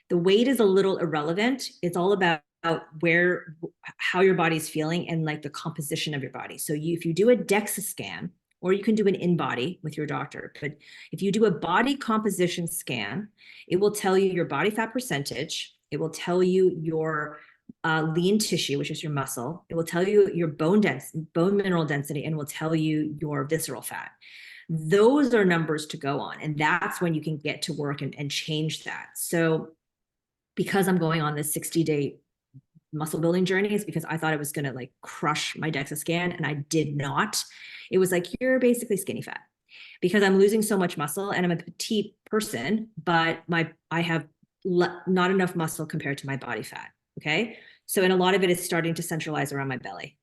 The weight is a little irrelevant. It's all about how your body's feeling and like the composition of your body. So if you do a DEXA scan, or you can do an in-body with your doctor, but if you do a body composition scan, it will tell you your body fat percentage. It will tell you your lean tissue, which is your muscle. It will tell you your bone mineral density, and will tell you your visceral fat. Those are numbers to go on. And that's when you can get to work and change that. So because I'm going on this 60-day muscle building journey, is because I thought it was going to like crush my DEXA scan, and I did not. It was like, you're basically skinny fat, because I'm losing so much muscle and I'm a petite person, but I have not enough muscle compared to my body fat. Okay. So, and a lot of it is starting to centralize around my belly.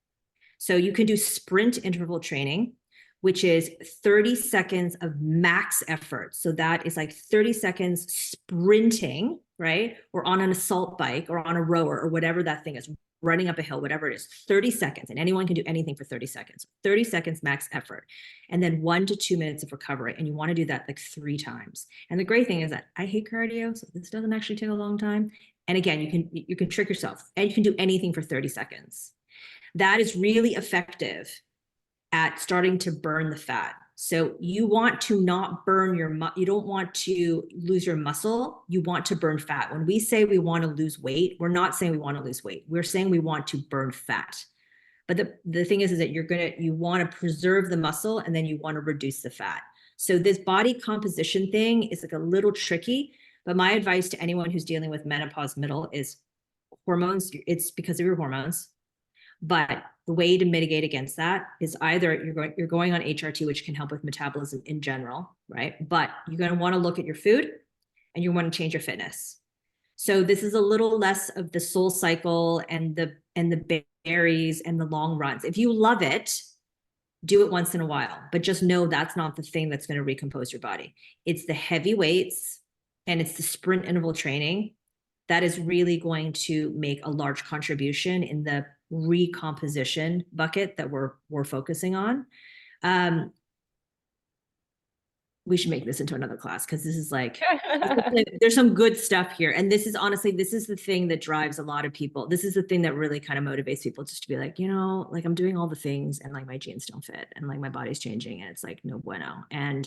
So you can do sprint interval training, which is 30 seconds of max effort. So that is like 30 seconds sprinting right? Or on an assault bike or on a rower or whatever that thing is, running up a hill, whatever it is, 30 seconds. And anyone can do anything for 30 seconds. 30 seconds max effort. And then 1 to 2 minutes of recovery. And you want to do that like 3 times. And the great thing is that I hate cardio, so this doesn't actually take a long time. And again, you can trick yourself, and you can do anything for 30 seconds. That is really effective at starting to burn the fat. So you want to not burn you don't want to lose your muscle. You want to burn fat. When we say we want to lose weight, we're not saying we want to lose weight. We're saying we want to burn fat. But the thing is that you want to preserve the muscle, and then you want to reduce the fat. So this body composition thing is like a little tricky, but my advice to anyone who's dealing with menopause middle is hormones. It's because of your hormones. But the way to mitigate against that is either you're going on HRT, which can help with metabolism in general, right? But you're going to want to look at your food, and you want to change your fitness. So this is a little less of the soul cycle and the berries and the long runs. If you love it, do it once in a while, but just know that's not the thing that's going to recompose your body. It's the heavy weights and it's the sprint interval training that is really going to make a large contribution in the recomposition bucket that we're focusing on. We should make this into another class, because this is like, there's some good stuff here. And this is honestly, this is the thing that drives a lot of people. This is the thing that really kind of motivates people, just to be like, like I'm doing all the things and like my jeans don't fit and like my body's changing, and it's like, no bueno. And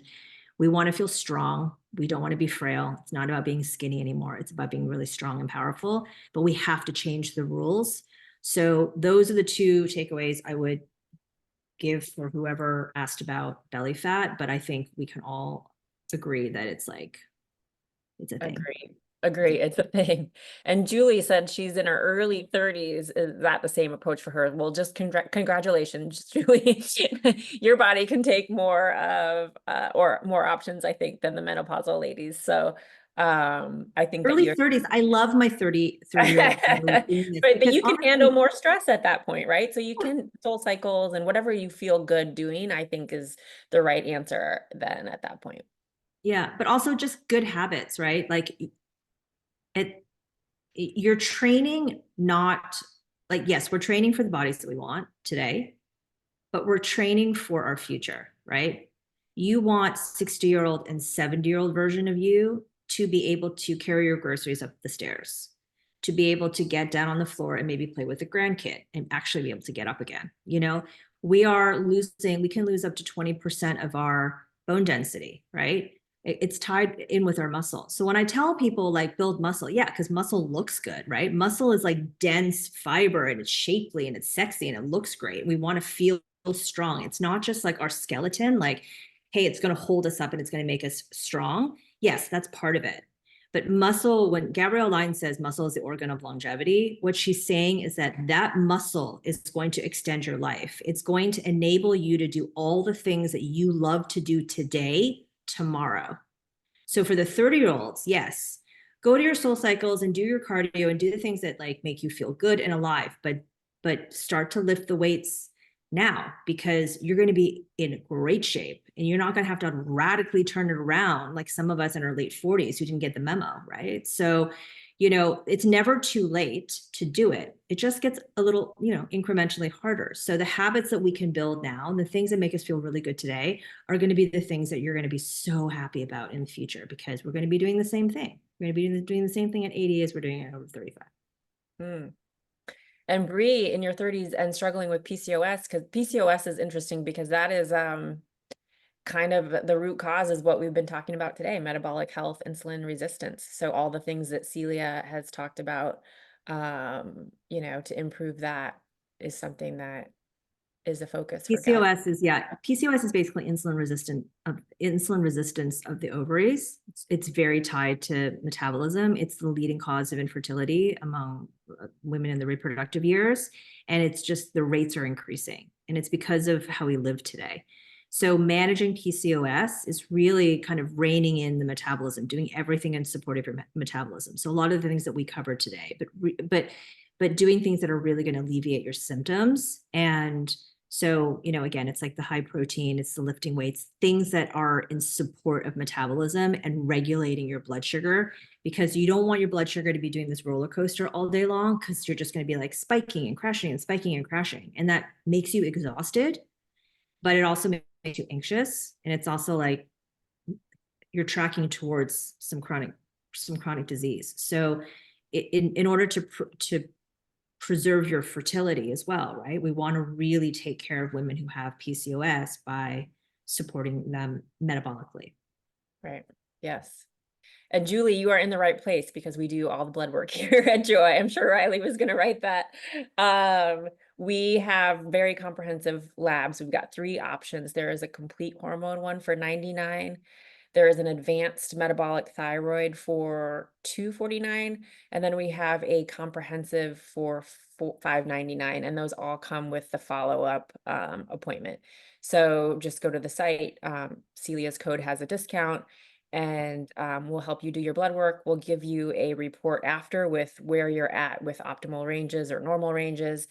we want to feel strong. We don't want to be frail. It's not about being skinny anymore. It's about being really strong and powerful, but we have to change the rules. So those are the 2 takeaways I would give for whoever asked about belly fat. But I think we can all agree that it's a thing. Agree. It's a thing. And Julie said she's in her early 30s. Is that the same approach for her? Well, just congratulations, Julie. Your body can take more of or more options, I think, than the menopausal ladies. So I think early 30s. I love my 30-year-old. but you can handle more stress at that point, right? So you can soul cycles and whatever you feel good doing, I think, is the right answer then at that point. Yeah, but also just good habits, right? Like you're training, not like, yes, we're training for the bodies that we want today, but we're training for our future, right? You want 60-year-old and 70-year-old version of you to be able to carry your groceries up the stairs, to be able to get down on the floor and maybe play with a grandkid and actually be able to get up again. We can lose up to 20% of our bone density, right? It's tied in with our muscle. So when I tell people like build muscle, yeah, because muscle looks good, right? Muscle is like dense fiber, and it's shapely and it's sexy and it looks great. We want to feel strong. It's not just like our skeleton, like, hey, it's going to hold us up and it's going to make us strong. Yes, that's part of it. But muscle, when Gabrielle Lyon says muscle is the organ of longevity, what she's saying is that muscle is going to extend your life. It's going to enable you to do all the things that you love to do today, tomorrow. So for the 30-year-olds, yes, go to your soul cycles and do your cardio and do the things that like make you feel good and alive, but start to lift the weights now, because you're going to be in great shape and you're not going to have to radically turn it around like some of us in our late 40s who didn't get the memo, right? So, it's never too late to do it. It just gets a little, incrementally harder. So the habits that we can build now and the things that make us feel really good today are going to be the things that you're going to be so happy about in the future, because we're going to be doing the same thing. We're going to be doing the same thing at 80 as we're doing it over 35. And Bree, in your 30s and struggling with PCOS, because PCOS is interesting because that is kind of the root cause is what we've been talking about today: metabolic health, insulin resistance. So all the things that Celia has talked about, to improve that is something that is a focus for PCOS is basically insulin resistance of the ovaries. It's very tied to metabolism. It's the leading cause of infertility among women in the reproductive years. And it's just the rates are increasing. And it's because of how we live today. So managing PCOS is really kind of reining in the metabolism, doing everything in support of your metabolism. So a lot of the things that we covered today, but doing things that are really going to alleviate your symptoms and So, again, it's like the high protein, it's the lifting weights, things that are in support of metabolism and regulating your blood sugar, because you don't want your blood sugar to be doing this roller coaster all day long, because you're just going to be like spiking and crashing and spiking and crashing. And that makes you exhausted, but it also makes you anxious. And it's also like you're tracking towards some chronic disease. So in order to preserve your fertility as well, right? We want to really take care of women who have PCOS by supporting them metabolically. Right. Yes. And Julie, you are in the right place because we do all the blood work here at Joy. I'm sure Riley was going to write that. We have very comprehensive labs. We've got 3 options. There is a complete hormone one for $99. There is an advanced metabolic thyroid for $249. And then we have a comprehensive for $599. And those all come with the follow-up appointment. So just go to the site. Celia's code has a discount, and we'll help you do your blood work. We'll give you a report after with where you're at with optimal ranges or normal ranges.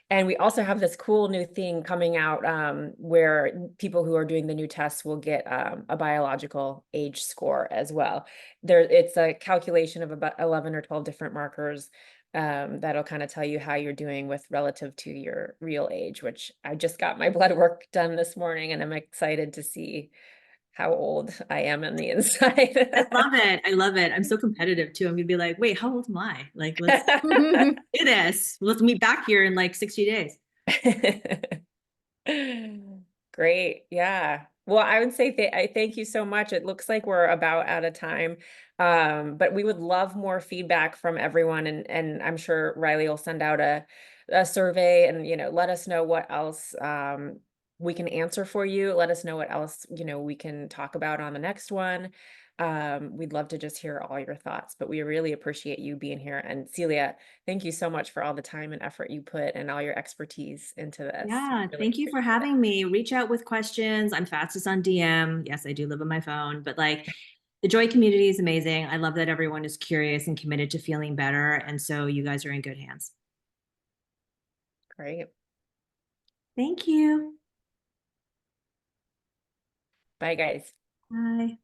And we also have this cool new thing coming out where people who are doing the new tests will get a biological age score as well. It's a calculation of about 11 or 12 different markers that'll kind of tell you how you're doing with relative to your real age, which I just got my blood work done this morning, and I'm excited to see how old I am on the inside. I love it. I love it. I'm so competitive too. I'm gonna be like, wait, how old am I? Like, let's do this. Let's meet back here in like 60 days. Great. Yeah. Well, I would say I thank you so much. It looks like we're about out of time. But we would love more feedback from everyone, and I'm sure Riley will send out a survey and let us know what else we can answer for you. Let us know what else we can talk about on the next one. We'd love to just hear all your thoughts, but we really appreciate you being here. And Celia, thank you so much for all the time and effort you put and all your expertise into this. Yeah, Really thank you for appreciate it. having me. Reach out with questions. I'm fastest on DM. Yes, I do live on my phone, but like the Joy community is amazing. I love that everyone is curious and committed to feeling better. And so you guys are in good hands. Great. Thank you. Bye, guys. Bye.